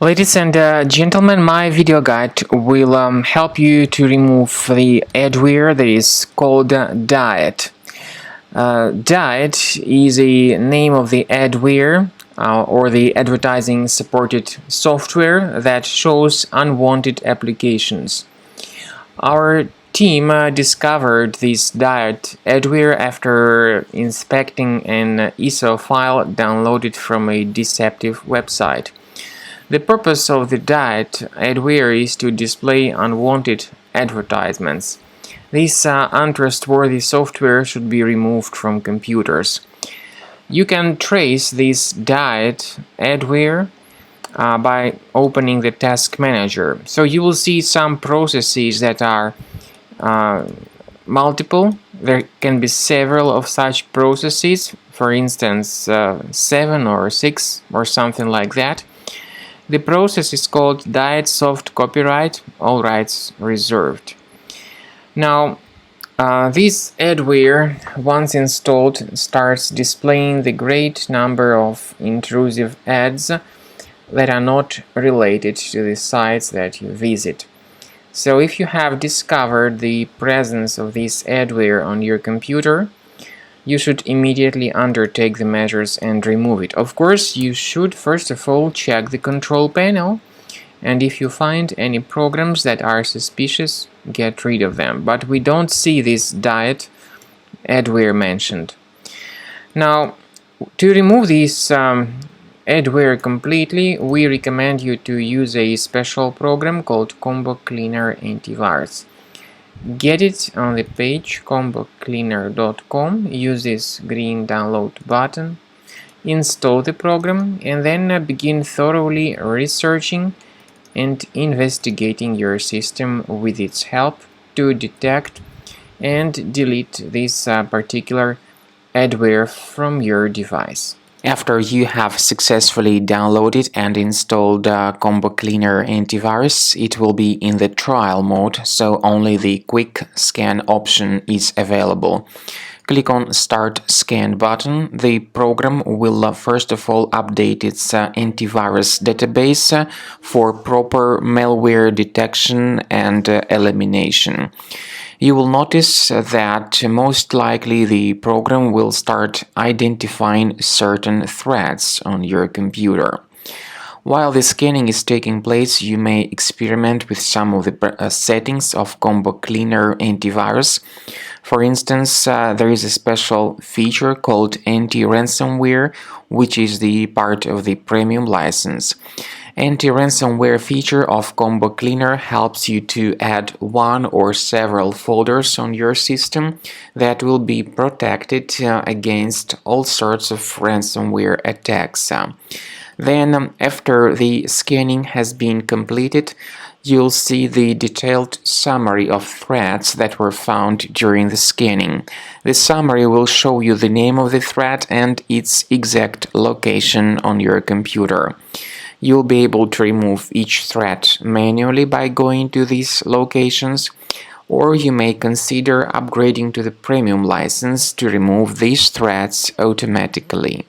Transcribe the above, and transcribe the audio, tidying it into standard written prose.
Ladies and gentlemen, my video guide will help you to remove the adware that is called diet. Diet is the name of the adware or the advertising supported software that shows unwanted applications. Our team discovered this diet adware after inspecting an ISO file downloaded from a deceptive website. The purpose of the diet adware is to display unwanted advertisements. This untrustworthy software should be removed from computers. You can trace this diet adware by opening the task manager. So you will see some processes that are multiple. There can be several of such processes, for instance 7 or 6 or something like that. The process is called Diet Soft Copyright, all rights reserved. Now, this adware, once installed, starts displaying the great number of intrusive ads that are not related to the sites that you visit. So if you have discovered the presence of this adware on your computer, you should immediately undertake the measures and remove it. Of course, you should first of all check the control panel, and if you find any programs that are suspicious, get rid of them. But we don't see this diet adware mentioned. Now, to remove this adware completely, we recommend you to use a special program called Combo Cleaner Antivirus. Get it on the page combocleaner.com, use this green download button, install the program, and then begin thoroughly researching and investigating your system with its help to detect and delete this particular adware from your device. After you have successfully downloaded and installed Combo Cleaner Antivirus, it will be in the trial mode, so only the quick scan option is available. Click on Start Scan button. The program will first of all update its antivirus database for proper malware detection and elimination. You will notice that most likely the program will start identifying certain threats on your computer. While the scanning is taking place, you may experiment with some of the settings of Combo Cleaner Antivirus. For instance, there is a special feature called anti-ransomware, which is the part of the premium license. Anti-ransomware feature of Combo Cleaner helps you to add one or several folders on your system that will be protected against all sorts of ransomware attacks. Then, after the scanning has been completed, you'll see the detailed summary of threats that were found during the scanning. The summary will show you the name of the threat and its exact location on your computer. You'll be able to remove each threat manually by going to these locations, or you may consider upgrading to the premium license to remove these threats automatically.